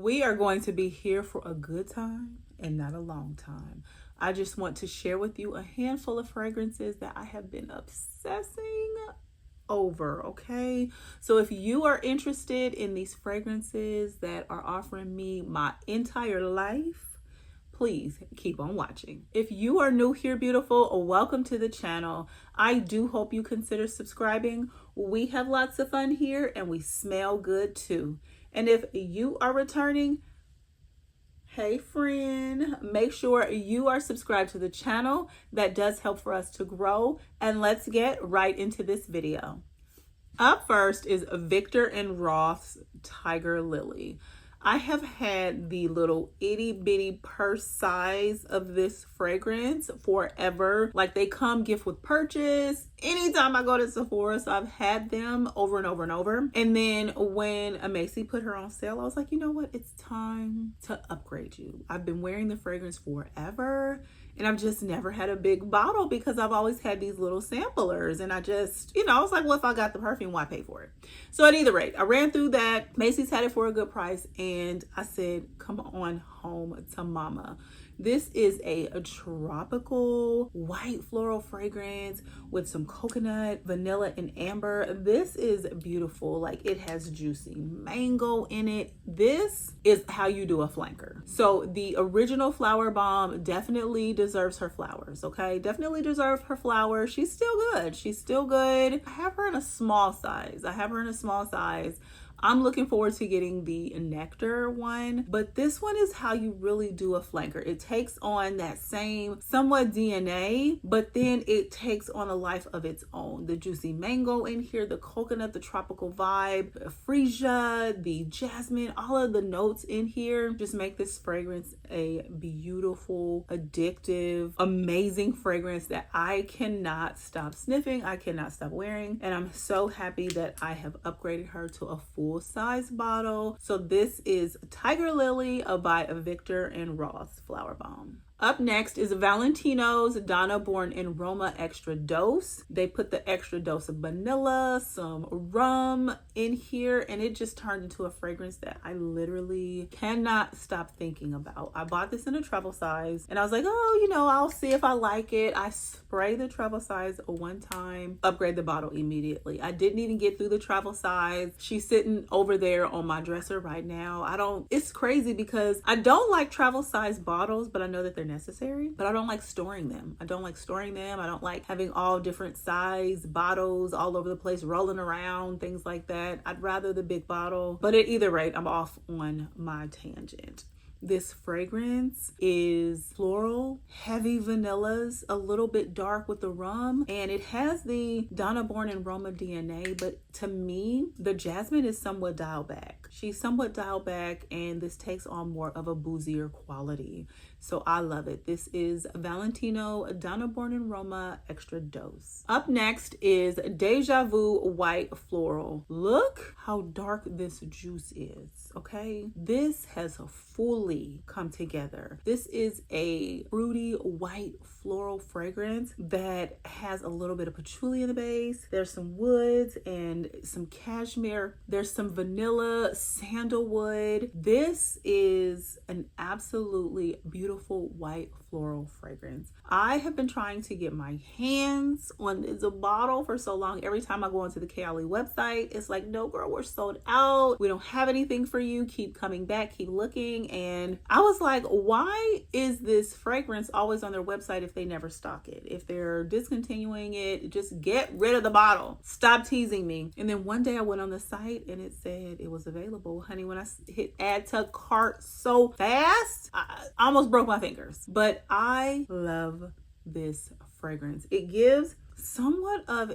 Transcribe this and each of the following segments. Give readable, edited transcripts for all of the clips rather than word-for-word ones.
We are going to be here for a good time and not a long time. I just want to share with you a handful of fragrances that I have been obsessing over, okay? So if you are interested in these fragrances that are offering me my entire life, please keep on watching. If you are new here, beautiful, welcome to the channel. I do hope you consider subscribing. We have lots of fun here and we smell good too. And if you are returning, hey friend, make sure you are subscribed to the channel. That does help for us to grow. And let's get right into this video. Up first is Viktor and Rolf's Tiger Lily. I have had the little itty bitty purse size of this fragrance forever. Like, they come gift with purchase anytime I go to Sephora. So I've had them over and over and over. And then when Macy put her on sale, I was like, you know what? It's time to upgrade you. I've been wearing the fragrance forever. And I've just never had a big bottle because I've always had these little samplers. And I just, I was like, well, if I got the perfume, why pay for it? So at either rate, I ran through that. Macy's had it for a good price. And I said, come on home to mama. This is a tropical white floral fragrance with some coconut, vanilla, and amber. This is beautiful. Like, it has juicy mango in it. This is how you do a flanker. So the original flower bomb definitely deserves her flowers, okay? Definitely deserves her flowers. She's still good. She's still good. I have her in a small size. I'm looking forward to getting the nectar one, but this one is how you really do a flanker. It takes on that same somewhat DNA, but then it takes on a life of its own. The juicy mango in here, the coconut, the tropical vibe, the freesia, the jasmine, all of the notes in here just make this fragrance a beautiful, addictive, amazing fragrance that I cannot stop sniffing. I cannot stop wearing. And I'm so happy that I have upgraded her to a full size bottle. So this is Tiger Lily by Viktor and Rolf's Flower Bomb. Up next is Valentino's Donna Born in Roma Extra Dose. They put the extra dose of vanilla, some rum in here, and it just turned into a fragrance that I literally cannot stop thinking about. I bought this in a travel size and I was like, oh, I'll see if I like it. I sprayed the travel size one time, upgrade the bottle immediately. I didn't even get through the travel size. She's sitting over there on my dresser right now. It's crazy because I don't like travel size bottles, but I know that they're necessary, but I don't like storing them. I don't like having all different size bottles all over the place, rolling around, things like that. I'd rather the big bottle, but at either rate, I'm off on my tangent. This fragrance is floral, heavy vanillas, a little bit dark with the rum, and it has the Donna Born in Roma DNA, but to me, the jasmine is somewhat dialed back. She's somewhat dialed back, and this takes on more of a boozier quality. So I love it. This is Valentino Donna Born in Roma Extra Dose. Up next is Deja Vu White Floral. Look how dark this juice is, okay? This has fully come together. This is a fruity white floral fragrance that has a little bit of patchouli in the base. There's some woods and some cashmere. There's some vanilla, sandalwood. This is an absolutely beautiful white floral fragrance. I have been trying to get my hands on this bottle for so long. Every time I go onto the Kayali website, it's like, no girl, we're sold out. We don't have anything for you. Keep coming back, keep looking. And I was like, why is this fragrance always on their website if they never stock it? If they're discontinuing it, just get rid of the bottle. Stop teasing me. And then one day I went on the site and it said it was available. Honey, when I hit add to cart so fast, I almost broke my fingers. But I love this fragrance. It gives somewhat of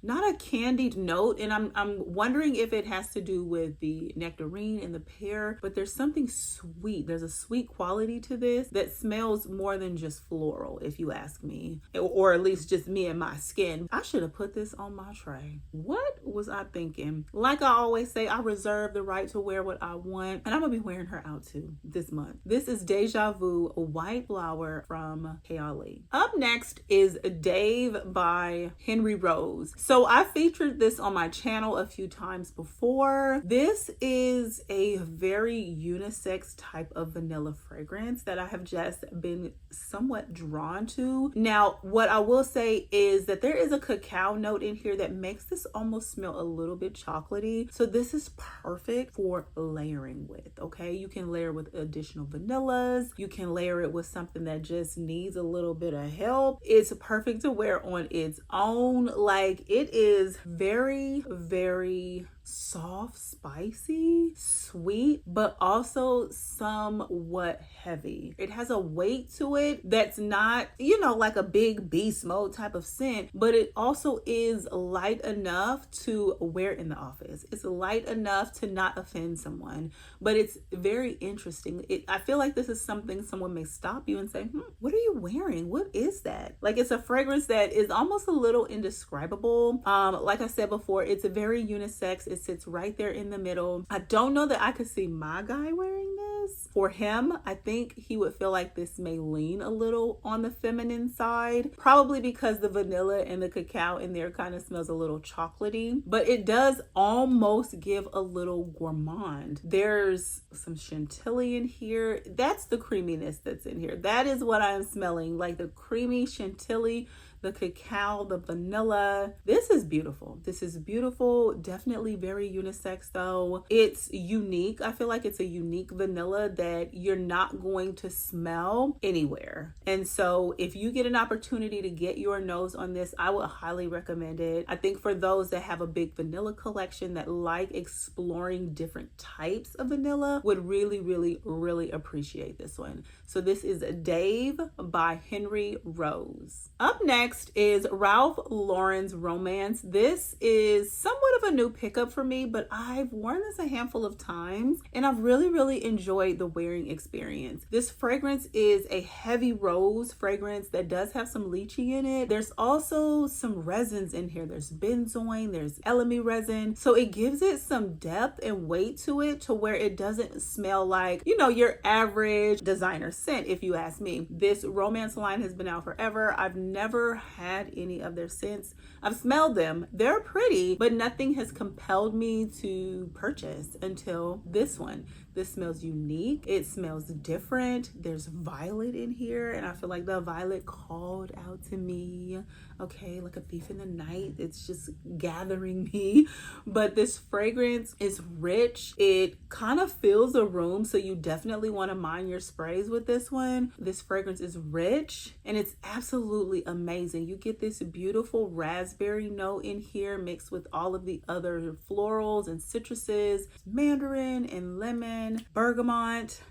not a candied note, and I'm wondering if it has to do with the nectarine and the pear, but there's something sweet. There's a sweet quality to this that smells more than just floral, if you ask me, or at least just me and my skin. I should have put this on my tray. What was I thinking? Like I always say, I reserve the right to wear what I want, and I'm gonna be wearing her out too this month. This is Deja Vu, a white flower from Kayali. Up next is Dave by by Henry Rose. So I featured this on my channel a few times before. This is a very unisex type of vanilla fragrance that I have just been somewhat drawn to. Now, what I will say is that there is a cacao note in here that makes this almost smell a little bit chocolatey. So this is perfect for layering with, okay? You can layer with additional vanillas. You can layer it with something that just needs a little bit of help. It's perfect to wear on its own. Like, it is very, very soft, spicy, sweet, but also somewhat heavy. It has a weight to it that's not, you know, like a big beast mode type of scent, but it also is light enough to wear in the office. It's light enough to not offend someone, but it's very interesting. I feel like this is something someone may stop you and say, what are you wearing? What is that? Like, it's a fragrance that is almost a little indescribable. Like I said before, it's a very unisex. It sits right there in the middle. I don't know that I could see my guy wearing this. For him, I think he would feel like this may lean a little on the feminine side, probably because the vanilla and the cacao in there kind of smells a little chocolatey, but it does almost give a little gourmand. There's some chantilly in here. That's the creaminess that's in here. That is what I'm smelling, like the creamy chantilly, the cacao, the vanilla. This is beautiful. This is beautiful. Definitely very unisex though. It's unique. I feel like it's a unique vanilla that you're not going to smell anywhere. And so if you get an opportunity to get your nose on this, I would highly recommend it. I think for those that have a big vanilla collection that like exploring different types of vanilla would really, really, really appreciate this one. So this is Dave by Henry Rose. Up next is Ralph Lauren's Romance. This is somewhat of a new pickup for me, but I've worn this a handful of times and I've really, really enjoyed the wearing experience. This fragrance is a heavy rose fragrance that does have some lychee in it. There's also some resins in here. There's benzoin, there's elemi resin. So it gives it some depth and weight to it to where it doesn't smell like, you know, your average designer scent, if you ask me. This Romance line has been out forever. I've never had any of their scents. I've smelled them. They're pretty, but nothing has compelled me to purchase until this one. This smells unique. It smells different. There's violet in here, and I feel like the violet called out to me, okay, like a thief in the night. It's just gathering me. But this fragrance is rich. It kind of fills a room, so you definitely want to mind your sprays with this one. This fragrance is rich, and it's absolutely amazing. You get this beautiful raspberry note in here mixed with all of the other florals and citruses, mandarin and lemon, bergamot.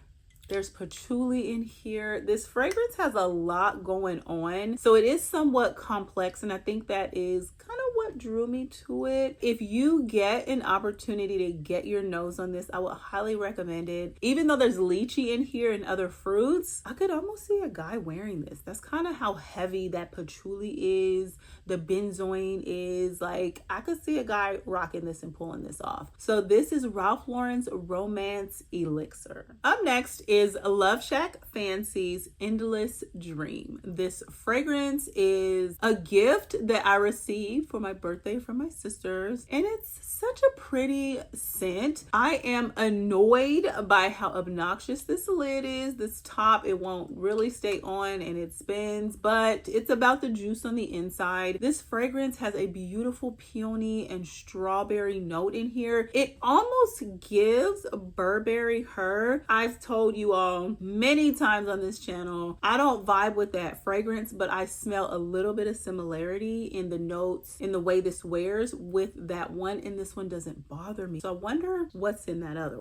There's patchouli in here. This fragrance has a lot going on, so it is somewhat complex, and I think that is kind of what drew me to it. If you get an opportunity to get your nose on this, I would highly recommend it. Even though there's lychee in here and other fruits, I could almost see a guy wearing this. That's kind of how heavy that patchouli is, the benzoin is. Like, I could see a guy rocking this and pulling this off. So this is Ralph Lauren's Romance Elixir. Up next is LoveShackFancy's Endless Dream. This fragrance is a gift that I received for my birthday from my sisters, and it's such a pretty scent. I am annoyed by how obnoxious this lid is. This top, it won't really stay on and it spins, but it's about the juice on the inside. This fragrance has a beautiful peony and strawberry note in here. It almost gives Burberry Her. I've told you all many times on this channel, I don't vibe with that fragrance, but I smell a little bit of similarity in the notes, in the way this wears with that one, and this one doesn't bother me. So I wonder what's in that other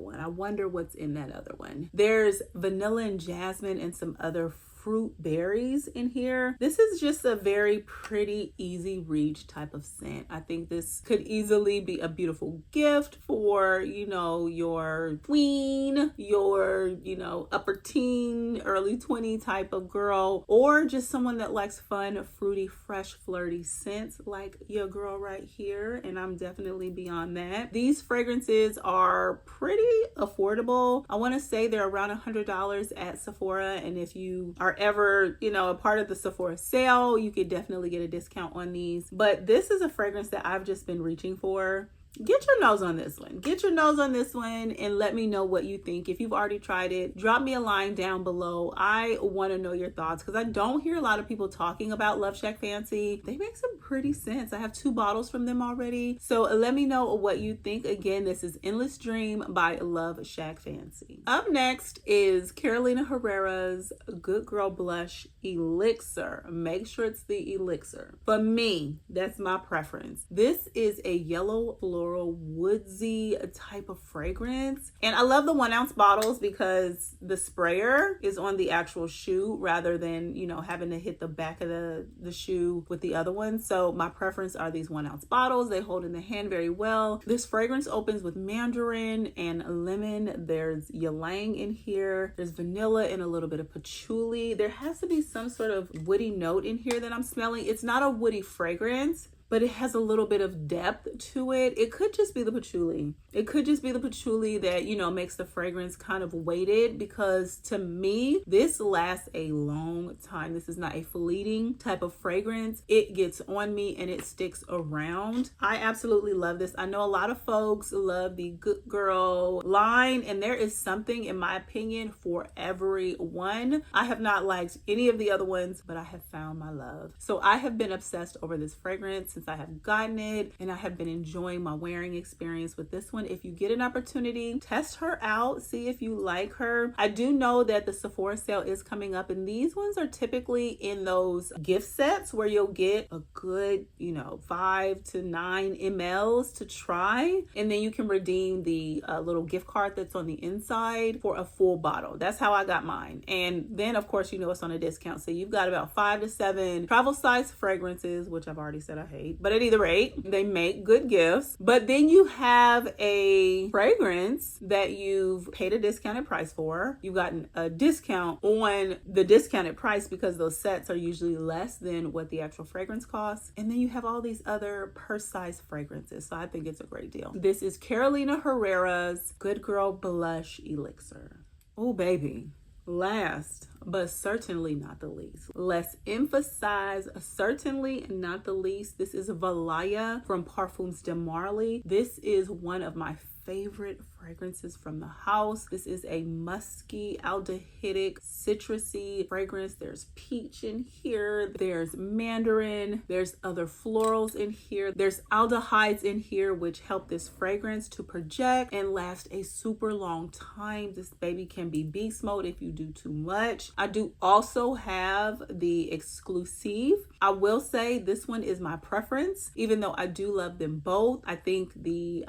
one. There's vanilla and jasmine and some other fruit berries in here. This is just a very pretty, easy reach type of scent. I think this could easily be a beautiful gift for, you know, your queen, your, you know, upper teen, early 20 type of girl, or just someone that likes fun, fruity, fresh, flirty scents like your girl right here. And I'm definitely beyond that. These fragrances are pretty affordable. I want to say they're around $100 at Sephora. And if you are are ever, you know, a part of the Sephora sale, you could definitely get a discount on these. But this is a fragrance that I've just been reaching for. Get your nose on this one. Get your nose on this one and let me know what you think. If you've already tried it, drop me a line down below. I want to know your thoughts because I don't hear a lot of people talking about LoveShackFancy. They make some pretty scents. I have 2 bottles from them already. So let me know what you think. Again, this is Endless Dream by LoveShackFancy. Up next is Carolina Herrera's Good Girl Blush Elixir. Make sure it's the Elixir. For me, that's my preference. This is a yellow floral woodsy type of fragrance, and I love the 1 ounce bottles because the sprayer is on the actual shoe rather than, you know, having to hit the back of the shoe with the other one. So my preference are these 1 ounce bottles. They hold in the hand very well. This fragrance opens with mandarin and lemon. There's ylang in here. There's vanilla and a little bit of patchouli. There has to be some sort of woody note in here that I'm smelling. It's not a woody fragrance, but it has a little bit of depth to it. It could just be the patchouli. It could just be the patchouli that, you know, makes the fragrance kind of weighted, because to me, this lasts a long time. This is not a fleeting type of fragrance. It gets on me and it sticks around. I absolutely love this. I know a lot of folks love the Good Girl line, and there is something, in my opinion, for everyone. I have not liked any of the other ones, but I have found my love. So I have been obsessed over this fragrance since I have gotten it, and I have been enjoying my wearing experience with this one. If you get an opportunity, test her out, see if you like her. I do know that the Sephora sale is coming up, and these ones are typically in those gift sets where you'll get a good, you know, 5 to 9 mLs to try, and then you can redeem the little gift card that's on the inside for a full bottle. That's how I got mine. And then of course, you know, it's on a discount, so you've got about 5 to 7 travel size fragrances, which I've already said I hate. But at either rate, they make good gifts. But then you have a fragrance that you've paid a discounted price for. You've gotten a discount on the discounted price because those sets are usually less than what the actual fragrance costs. And then you have all these other purse-sized fragrances. So I think it's a great deal. This is Carolina Herrera's Good Girl Blush Elixir. Oh, baby. Last, but certainly not the least. Let's emphasize certainly not the least. This is Valaya from Parfums de Marly. This is one of my favorite fragrances from the house. This is a musky, aldehydic, citrusy fragrance. There's peach in here. There's mandarin. There's other florals in here. There's aldehydes in here, which help this fragrance to project and last a super long time. This baby can be beast mode if you do too much. I do also have the exclusive. I will say this one is my preference, even though I do love them both. I think the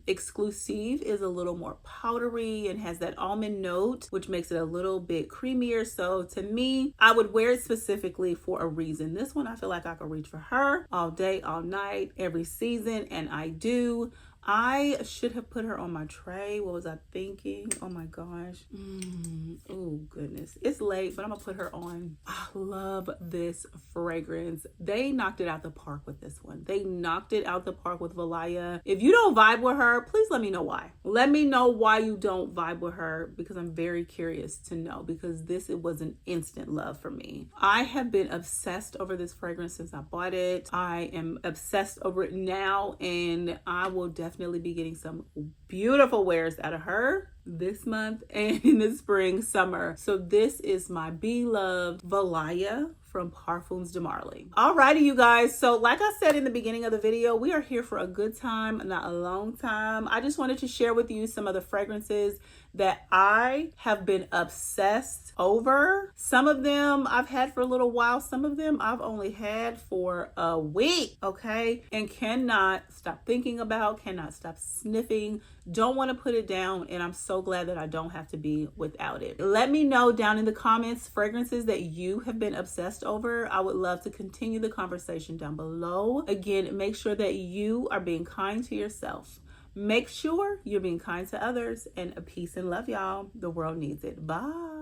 exclusive is a little more powdery and has that almond note, which makes it a little bit creamier. So to me, I would wear it specifically for a reason. This one, I feel like I could reach for her all day, all night, every season, and I do. I should have put her on my tray. What was I thinking? Oh my gosh. Oh goodness. It's late, but I'm gonna put her on. I love this fragrance. They knocked it out the park with this one. They knocked it out the park with Valaya. If you don't vibe with her, please let me know why. Let me know why you don't vibe with her, because I'm very curious to know, because it was an instant love for me. I have been obsessed over this fragrance since I bought it. I am obsessed over it now, and I will definitely be getting some beautiful wears out of her this month and in the spring, summer. So this is my beloved Valaya from Parfums de Marly. Alrighty, you guys. So like I said in the beginning of the video, we are here for a good time, not a long time. I just wanted to share with you some of the fragrances that I have been obsessed over. Some of them I've had for a little while. Some of them I've only had for a week, okay? And cannot stop thinking about, cannot stop sniffing, don't want to put it down, and I'm so glad that I don't have to be without it. Let me know down in the comments fragrances that you have been obsessed over. I would love to continue the conversation down below. Again, make sure that you are being kind to yourself. Make sure you're being kind to others, and peace and love, y'all. The world needs it. Bye.